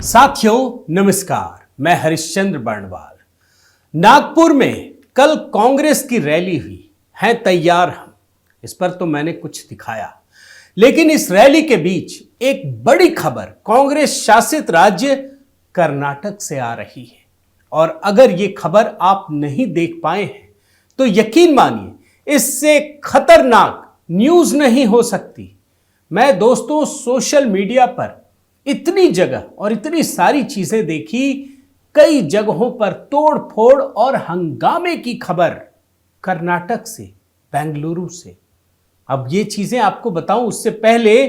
साथियों नमस्कार, मैं हरिश्चंद्र बर्णवाल। नागपुर में कल कांग्रेस की रैली हुई है तैयार हम, इस पर तो मैंने कुछ दिखाया, लेकिन इस रैली के बीच एक बड़ी खबर कांग्रेस शासित राज्य कर्नाटक से आ रही है। और अगर ये खबर आप नहीं देख पाए हैं तो यकीन मानिए इससे खतरनाक न्यूज नहीं हो सकती। मैं दोस्तों सोशल मीडिया पर इतनी जगह और इतनी सारी चीजें देखी, कई जगहों पर तोड़ फोड़ और हंगामे की खबर कर्नाटक से, बेंगलुरु से। अब ये चीजें आपको बताऊं उससे पहले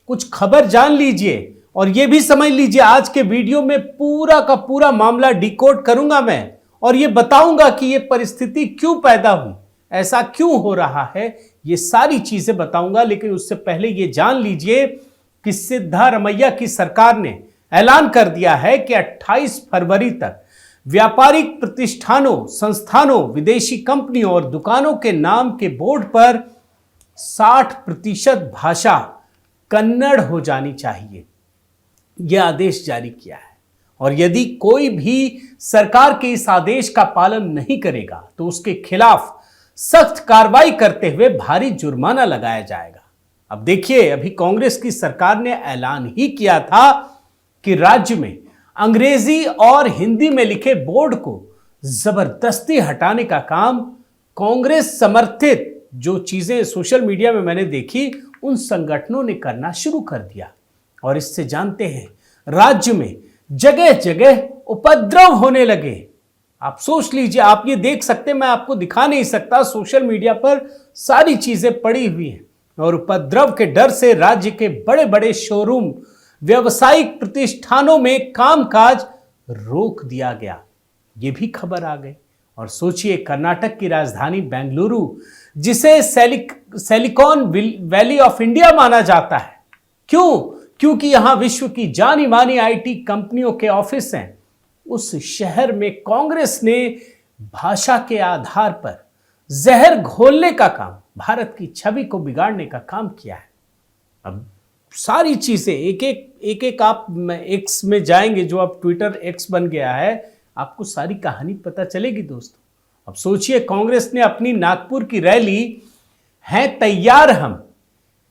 कुछ खबर जान लीजिए और ये भी समझ लीजिए, आज के वीडियो में पूरा का पूरा मामला डिकोड करूंगा मैं और ये बताऊंगा कि ये परिस्थिति क्यों पैदा हुई, ऐसा क्यों हो रहा है, ये सारी चीजें बताऊंगा। लेकिन उससे पहले ये जान लीजिए कि सिद्धारमैया की सरकार ने ऐलान कर दिया है कि 28 फरवरी तक व्यापारिक प्रतिष्ठानों, संस्थानों, विदेशी कंपनियों और दुकानों के नाम के बोर्ड पर 60% भाषा कन्नड़ हो जानी चाहिए, यह आदेश जारी किया है। और यदि कोई भी सरकार के इस आदेश का पालन नहीं करेगा तो उसके खिलाफ सख्त कार्रवाई करते हुए भारी जुर्माना लगाया जाएगा। अब देखिए, अभी कांग्रेस की सरकार ने ऐलान ही किया था कि राज्य में अंग्रेजी और हिंदी में लिखे बोर्ड को जबरदस्ती हटाने का काम कांग्रेस समर्थित जो चीजें सोशल मीडिया में मैंने देखी उन संगठनों ने करना शुरू कर दिया। और इससे जानते हैं राज्य में जगह जगह उपद्रव होने लगे। आप सोच लीजिए, आप ये देख सकते, मैं आपको दिखा नहीं सकता, सोशल मीडिया पर सारी चीजें पड़ी हुई हैं। और उपद्रव के डर से राज्य के बड़े बड़े शोरूम, व्यावसायिक प्रतिष्ठानों में कामकाज रोक दिया गया, ये भी खबर आ गई। और सोचिए, कर्नाटक की राजधानी बेंगलुरु, जिसे सिलिकॉन वैली ऑफ इंडिया माना जाता है, क्यों? क्योंकि यहां विश्व की जानी मानी आईटी कंपनियों के ऑफिस हैं। उस शहर में कांग्रेस ने भाषा के आधार पर जहर घोलने का काम, भारत की छवि को बिगाड़ने का काम किया है। अब सारी चीजें एक एक आप एक्स में जाएंगे, जो अब ट्विटर एक्स बन गया है, आपको सारी कहानी पता चलेगी दोस्तों। अब सोचिए, कांग्रेस ने अपनी नागपुर की रैली है तैयार हम,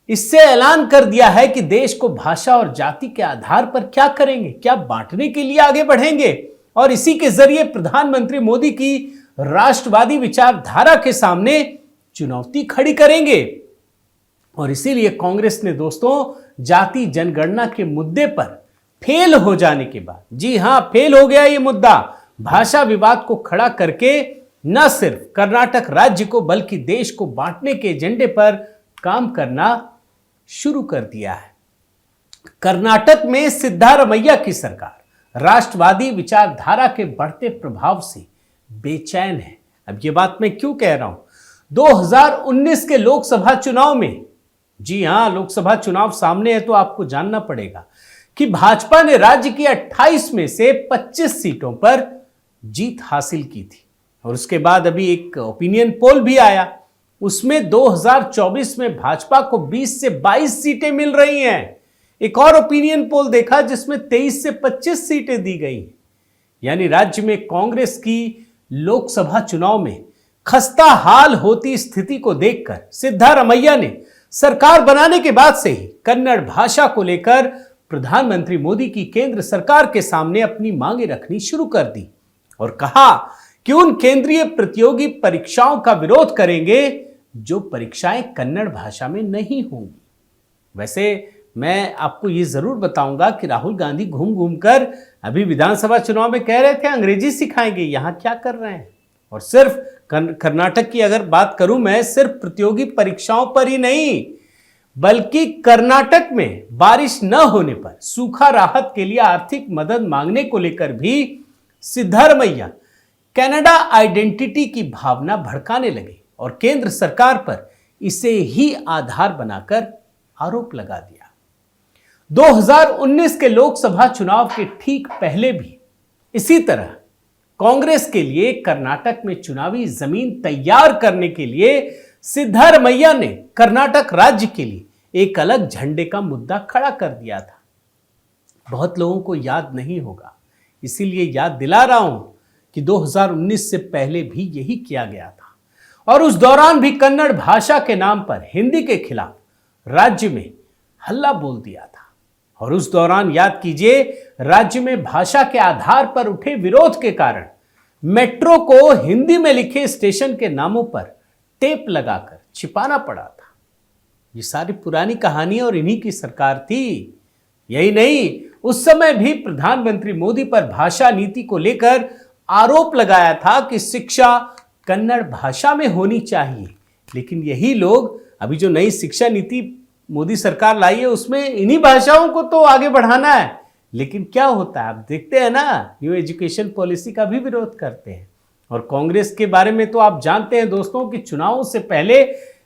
इससे ऐलान कर दिया है कि देश को भाषा और जाति के आधार पर क्या करेंगे, क्या बांटने के लिए आगे बढ़ेंगे और इसी के जरिए प्रधानमंत्री मोदी की राष्ट्रवादी विचारधारा के सामने चुनौती खड़ी करेंगे। और इसीलिए कांग्रेस ने दोस्तों जाति जनगणना के मुद्दे पर फेल हो जाने के बाद, जी हां फेल हो गया ये मुद्दा, भाषा विवाद को खड़ा करके न सिर्फ कर्नाटक राज्य को बल्कि देश को बांटने के एजेंडे पर काम करना शुरू कर दिया है। कर्नाटक में सिद्धारमैया की सरकार राष्ट्रवादी विचारधारा के बढ़ते प्रभाव से बेचैन है। अब ये बात मैं क्यों कह रहा हूं? 2019 के लोकसभा चुनाव में, जी हां लोकसभा चुनाव सामने है, तो आपको जानना पड़ेगा कि भाजपा ने राज्य की 28 में से 25 सीटों पर जीत हासिल की थी। और उसके बाद अभी एक ओपिनियन पोल भी आया, उसमें 2024 में भाजपा को 20 से 22 सीटें मिल रही हैं। एक और ओपिनियन पोल देखा जिसमें 23 से 25 सीटें दी गई। यानी राज्य में कांग्रेस की लोकसभा चुनाव में खस्ता हाल होती स्थिति को देखकर सिद्धारमैया ने सरकार बनाने के बाद से ही कन्नड़ भाषा को लेकर प्रधानमंत्री मोदी की केंद्र सरकार के सामने अपनी मांगे रखनी शुरू कर दी और कहा कि उन केंद्रीय प्रतियोगी परीक्षाओं का विरोध करेंगे जो परीक्षाएं कन्नड़ भाषा में नहीं होंगी। वैसे मैं आपको ये जरूर बताऊंगा कि राहुल गांधी घूम घूम कर अभी विधानसभा चुनाव में कह रहे थे अंग्रेजी सिखाएंगे, यहां क्या कर रहे हैं। और सिर्फ कर्नाटक की अगर बात करूं मैं, सिर्फ प्रतियोगी परीक्षाओं पर ही नहीं बल्कि कर्नाटक में बारिश न होने पर सूखा राहत के लिए आर्थिक मदद मांगने को लेकर भी सिद्धारमैया कनाडा आइडेंटिटी की भावना भड़काने लगे और केंद्र सरकार पर इसे ही आधार बनाकर आरोप लगा दिया। 2019 के लोकसभा चुनाव के ठीक पहले भी इसी तरह कांग्रेस के लिए कर्नाटक में चुनावी जमीन तैयार करने के लिए सिद्धारमैया ने कर्नाटक राज्य के लिए एक अलग झंडे का मुद्दा खड़ा कर दिया था। बहुत लोगों को याद नहीं होगा, इसीलिए याद दिला रहा हूं कि 2019 से पहले भी यही किया गया था और उस दौरान भी कन्नड़ भाषा के नाम पर हिंदी के खिलाफ राज्य में हल्ला बोल दिया था। और उस दौरान याद कीजिए, राज्य में भाषा के आधार पर उठे विरोध के कारण मेट्रो को हिंदी में लिखे स्टेशन के नामों पर टेप लगाकर छिपाना पड़ा था। ये सारी पुरानी कहानी और इन्हीं की सरकार थी। यही नहीं, उस समय भी प्रधानमंत्री मोदी पर भाषा नीति को लेकर आरोप लगाया था कि शिक्षा कन्नड़ भाषा में होनी चाहिए। लेकिन यही लोग अभी जो नई शिक्षा नीति मोदी सरकार लाई है उसमें इन्हीं भाषाओं को तो आगे बढ़ाना है। लेकिन क्या होता है, आप देखते हैं ना, न्यू एजुकेशन पॉलिसी का भी विरोध करते हैं। और कांग्रेस के बारे में तो आप जानते हैं दोस्तों कि चुनावों से पहले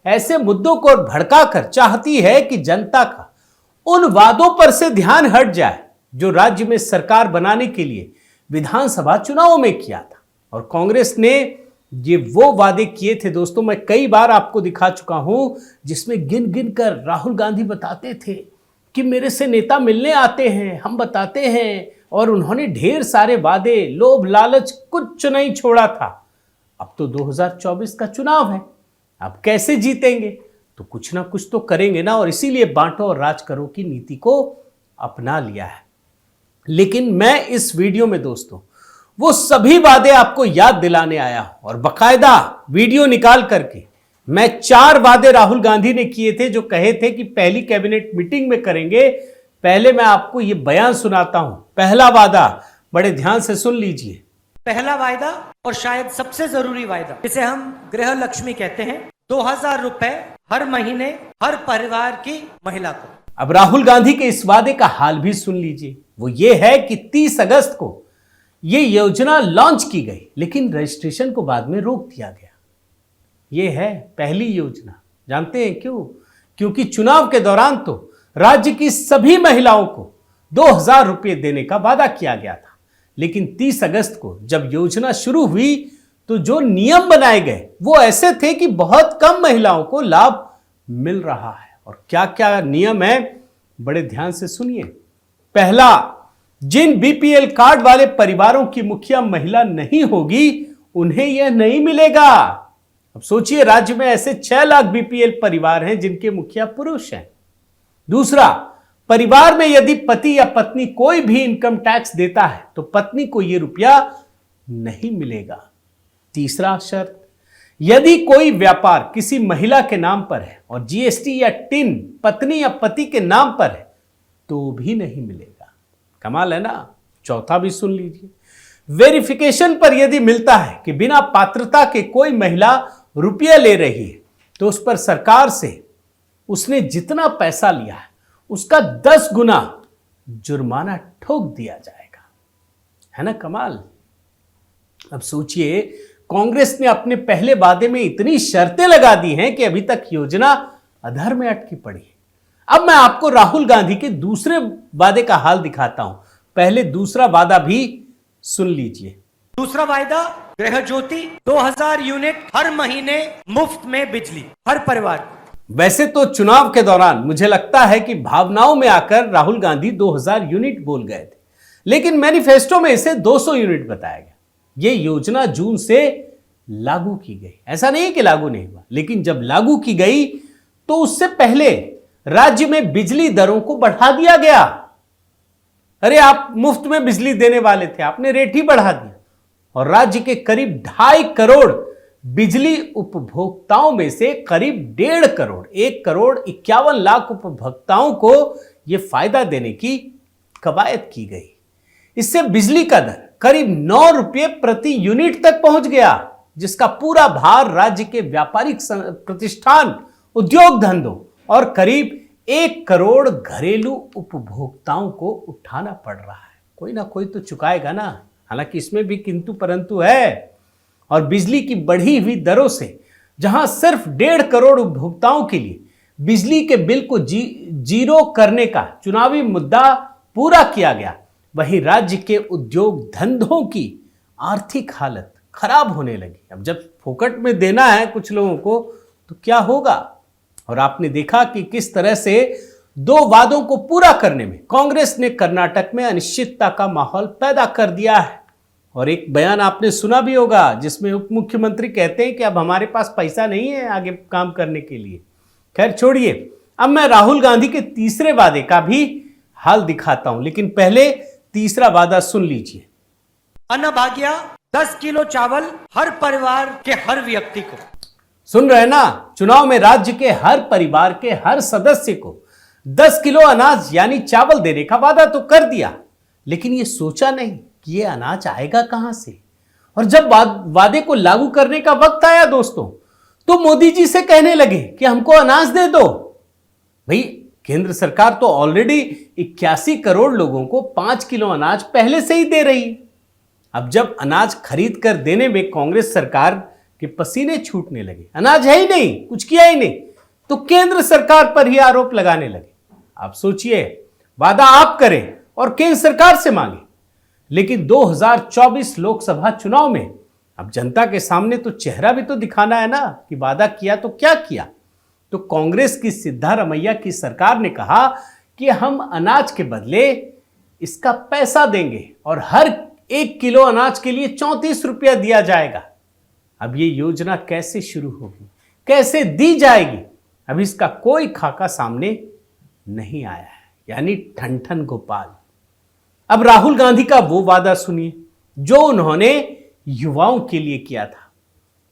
ऐसे मुद्दों को भड़काकर चाहती है कि जनता का उन वादों पर से ध्यान हट जाए जो राज्य में सरकार बनाने के लिए विधानसभा चुनावों में किया था। और कांग्रेस ने ये वो वादे किए थे दोस्तों, मैं कई बार आपको दिखा चुका हूं, जिसमें गिन गिन कर राहुल गांधी बताते थे कि मेरे से नेता मिलने आते हैं, हम बताते हैं। और उन्होंने ढेर सारे वादे, लोभ लालच कुछ नहीं छोड़ा था। अब तो 2024 का चुनाव है, अब कैसे जीतेंगे? तो कुछ ना कुछ तो करेंगे ना, और इसीलिए बांटो और राज करो की नीति को अपना लिया है। लेकिन मैं इस वीडियो में दोस्तों वो सभी वादे आपको याद दिलाने आया हूं और बकायदा वीडियो निकाल करके मैं 4 वादे राहुल गांधी ने किए थे जो कहे थे कि पहली कैबिनेट मीटिंग में करेंगे। पहले मैं आपको ये बयान सुनाता हूं। पहला वादा, बड़े ध्यान से सुन लीजिए। पहला वायदा और शायद सबसे जरूरी वायदा, जिसे हम गृह लक्ष्मी कहते हैं, 2000 रुपए हर महीने हर परिवार की महिला को। अब राहुल गांधी के इस वादे का हाल भी सुन लीजिए। वो ये है कि 30 अगस्त को ये योजना लॉन्च की गई, लेकिन रजिस्ट्रेशन को बाद में रोक दिया गया। ये है पहली योजना। जानते हैं क्यों? क्योंकि चुनाव के दौरान तो राज्य की सभी महिलाओं को 2000 रुपये देने का वादा किया गया था, लेकिन 30 अगस्त को जब योजना शुरू हुई तो जो नियम बनाए गए वो ऐसे थे कि बहुत कम महिलाओं को लाभ मिल रहा है। और क्या क्या नियम है, बड़े ध्यान से सुनिए। पहला, जिन बीपीएल कार्ड वाले परिवारों की मुखिया महिला नहीं होगी उन्हें यह नहीं मिलेगा। अब सोचिए, राज्य में ऐसे 6 लाख बीपीएल परिवार हैं जिनके मुखिया पुरुष हैं। दूसरा, परिवार में यदि पति या पत्नी कोई भी इनकम टैक्स देता है तो पत्नी को यह रुपया नहीं मिलेगा। तीसरा शर्त, यदि कोई व्यापार किसी महिला के नाम पर है और जीएसटी या टिन पत्नी या पति के नाम पर है तो भी नहीं मिलेगा। कमाल है ना। चौथा भी सुन लीजिए। वेरिफिकेशन पर यदि मिलता है कि बिना पात्रता के कोई महिला रुपया ले रही है तो उस पर सरकार से उसने जितना पैसा लिया है उसका 10 गुना जुर्माना ठोक दिया जाएगा। है ना कमाल। अब सोचिए, कांग्रेस ने अपने पहले वादे में इतनी शर्तें लगा दी हैं कि अभी तक योजना अधर में अटकी पड़ी है। अब मैं आपको राहुल गांधी के दूसरे वादे का हाल दिखाता हूं। पहले दूसरा वादा भी सुन लीजिए। दूसरा वायदा, गृह ज्योति 2000 यूनिट हर महीने मुफ्त में बिजली हर परिवार को। वैसे तो चुनाव के दौरान मुझे लगता है कि भावनाओं में आकर राहुल गांधी 2000 यूनिट बोल गए थे, लेकिन मैनिफेस्टो में इसे 200 यूनिट बताया गया। यह योजना जून से लागू की गई। ऐसा नहीं कि लागू नहीं हुआ, लेकिन जब लागू की गई तो उससे पहले राज्य में बिजली दरों को बढ़ा दिया गया। अरे आप मुफ्त में बिजली देने वाले थे, आपने रेट ही बढ़ा दिया। और राज्य के करीब 2.5 करोड़ बिजली उपभोक्ताओं में से करीब 1.5 करोड़ 1,51,00,000 उपभोक्ताओं को यह फायदा देने की कवायद की गई। इससे बिजली का दर करीब 9 रुपये प्रति यूनिट तक पहुंच गया, जिसका पूरा भार राज्य के व्यापारिक प्रतिष्ठान, उद्योग धंधों और करीब 1 करोड़ घरेलू उपभोक्ताओं को उठाना पड़ रहा है। कोई ना कोई तो चुकाएगा ना। हालांकि इसमें भी किंतु परंतु है। और बिजली की बढ़ी हुई दरों से जहां सिर्फ 1.5 करोड़ उपभोक्ताओं के लिए बिजली के बिल को जीरो करने का चुनावी मुद्दा पूरा किया गया, वहीं राज्य के उद्योग धंधों की आर्थिक हालत खराब होने लगी। अब जब फोकट में देना है कुछ लोगों को तो क्या होगा। और आपने देखा कि किस तरह से दो वादों को पूरा करने में कांग्रेस ने कर्नाटक में अनिश्चितता का माहौल पैदा कर दिया है। और एक बयान आपने सुना भी होगा जिसमें उप मुख्यमंत्री कहते हैं कि अब हमारे पास पैसा नहीं है आगे काम करने के लिए। खैर छोड़िए, अब मैं राहुल गांधी के तीसरे वादे का भी हाल दिखाता हूं, लेकिन पहले तीसरा वादा सुन लीजिए। अन्नभाग्य 10 किलो चावल हर परिवार के हर व्यक्ति को। सुन रहे ना, चुनाव में राज्य के हर परिवार के हर सदस्य को 10 किलो अनाज यानी चावल देने का वादा तो कर दिया, लेकिन ये सोचा नहीं कि ये अनाज आएगा कहां से। और जब वादे को लागू करने का वक्त आया दोस्तों, तो मोदी जी से कहने लगे कि हमको अनाज दे दो। भाई, केंद्र सरकार तो ऑलरेडी 81 करोड़ लोगों को 5 किलो अनाज पहले से ही दे रही है। अब जब अनाज खरीद कर देने में कांग्रेस सरकार के पसीने छूटने लगे, अनाज है ही नहीं, कुछ किया ही नहीं, तो केंद्र सरकार पर ही आरोप लगाने लगे। आप सोचिए, वादा आप करें और केंद्र सरकार से मांगे, लेकिन 2024 लोकसभा चुनाव में अब जनता के सामने तो चेहरा भी तो दिखाना है ना कि वादा किया तो क्या किया। तो कांग्रेस की सिद्धारमैया की सरकार ने कहा कि हम अनाज के बदले इसका पैसा देंगे और हर 1 किलो अनाज के लिए 34 रुपया दिया जाएगा। अब ये योजना कैसे शुरू होगी, कैसे दी जाएगी, अभी इसका कोई खाका सामने नहीं आया है, यानी ठन गोपाल। अब राहुल गांधी का वो वादा सुनिए जो उन्होंने युवाओं के लिए किया था।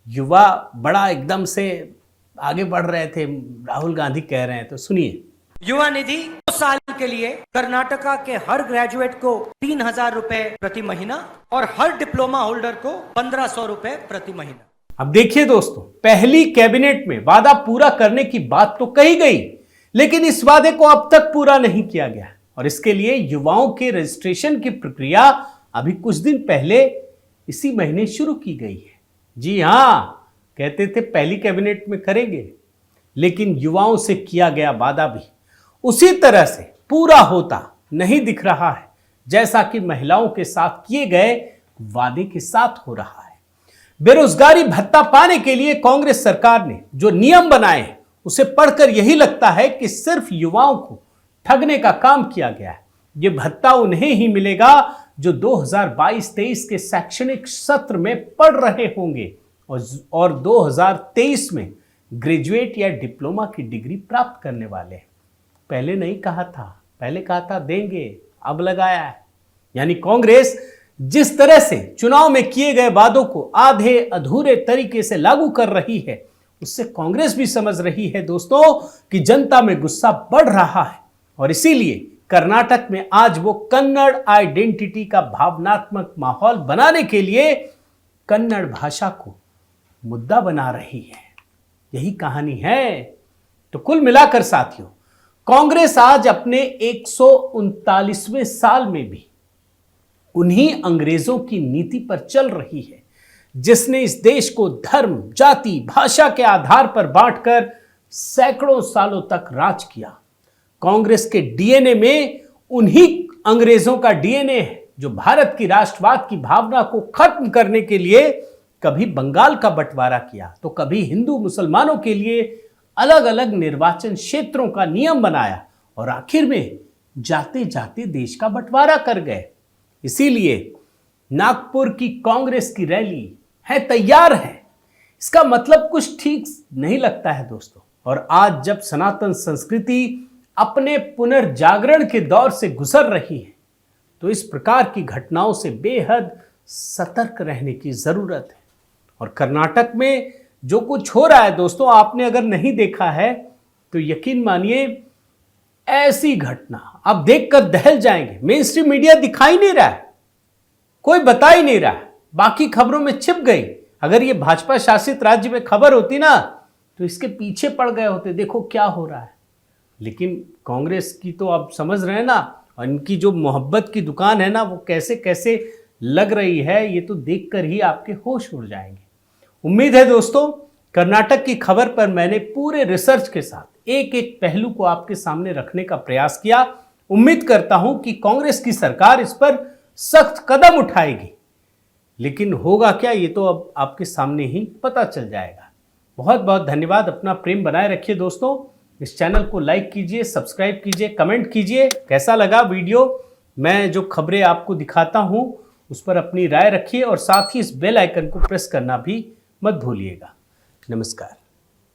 युवा बड़ा एकदम से आगे बढ़ रहे थे, राहुल गांधी कह रहे हैं, तो सुनिए। युवा निधि 2 साल के लिए कर्नाटका के हर ग्रेजुएट को 3,000 रुपए प्रति महीना और हर डिप्लोमा होल्डर को 1,500 रुपए प्रति महीना। अब देखिए दोस्तों, पहली कैबिनेट में वादा पूरा करने की बात तो कही गई, लेकिन इस वादे को अब तक पूरा नहीं किया गया और इसके लिए युवाओं के रजिस्ट्रेशन की प्रक्रिया अभी कुछ दिन पहले इसी महीने शुरू की गई है। जी हां, कहते थे पहली कैबिनेट में करेंगे, लेकिन युवाओं से किया गया वादा भी उसी तरह से पूरा होता नहीं दिख रहा है जैसा कि महिलाओं के साथ किए गए वादे के साथ हो रहा है। बेरोजगारी भत्ता पाने के लिए कांग्रेस सरकार ने जो नियम बनाए हैं उसे पढ़कर यही लगता है कि सिर्फ युवाओं को ठगने का काम किया गया है। ये भत्ता उन्हें ही मिलेगा जो 2022-23 के शैक्षणिक सत्र में पढ़ रहे होंगे और 2023 में ग्रेजुएट या डिप्लोमा की डिग्री प्राप्त करने वाले हैं। पहले नहीं कहा था, पहले कहा था देंगे, अब लगाया है। यानी कांग्रेस जिस तरह से चुनाव में किए गए वादों को आधे अधूरे तरीके से लागू कर रही है, उससे कांग्रेस भी समझ रही है दोस्तों कि जनता में गुस्सा बढ़ रहा है और इसीलिए कर्नाटक में आज वो कन्नड़ आइडेंटिटी का भावनात्मक माहौल बनाने के लिए कन्नड़ भाषा को मुद्दा बना रही है। यही कहानी है। तो कुल मिलाकर साथियों, कांग्रेस आज अपने 139वें साल में भी उन्हीं अंग्रेजों की नीति पर चल रही है जिसने इस देश को धर्म, जाति, भाषा के आधार पर बांटकर सैकड़ों सालों तक राज किया। कांग्रेस के डीएनए में उन्हीं अंग्रेजों का डीएनए है जो भारत की राष्ट्रवाद की भावना को खत्म करने के लिए कभी बंगाल का बंटवारा किया तो कभी हिंदू मुसलमानों के लिए अलग अलग निर्वाचन क्षेत्रों का नियम बनाया और आखिर में जाते जाते देश का बंटवारा कर गए। इसीलिए नागपुर की कांग्रेस की रैली है तैयार है, इसका मतलब कुछ ठीक नहीं लगता है दोस्तों। और आज जब सनातन संस्कृति अपने पुनर्जागरण के दौर से गुजर रही है तो इस प्रकार की घटनाओं से बेहद सतर्क रहने की जरूरत है। और कर्नाटक में जो कुछ हो रहा है दोस्तों, आपने अगर नहीं देखा है तो यकीन मानिए ऐसी घटना आप देखकर दहल जाएंगे। मेन स्ट्रीम मीडिया दिखाई नहीं रहा है, कोई बता ही नहीं रहा है, बाकी खबरों में छिप गई। अगर ये भाजपा शासित राज्य में खबर होती ना तो इसके पीछे पड़ गए होते, देखो क्या हो रहा है। लेकिन कांग्रेस की तो आप समझ रहे हैं ना, और इनकी जो मोहब्बत की दुकान है ना वो कैसे कैसे लग रही है, ये तो देखकर ही आपके होश उड़ जाएंगे। उम्मीद है दोस्तों कर्नाटक की खबर पर मैंने पूरे रिसर्च के साथ एक एक पहलू को आपके सामने रखने का प्रयास किया। उम्मीद करता हूं कि कांग्रेस की सरकार इस पर सख्त कदम उठाएगी, लेकिन होगा क्या ये तो अब आपके सामने ही पता चल जाएगा। बहुत बहुत धन्यवाद। अपना प्रेम बनाए रखिए दोस्तों। इस चैनल को लाइक कीजिए, सब्सक्राइब कीजिए, कमेंट कीजिए कैसा लगा वीडियो। मैं जो खबरें आपको दिखाता हूं उस पर अपनी राय रखिए और साथ ही इस बेल आइकन को प्रेस करना भी मत भूलिएगा। नमस्कार।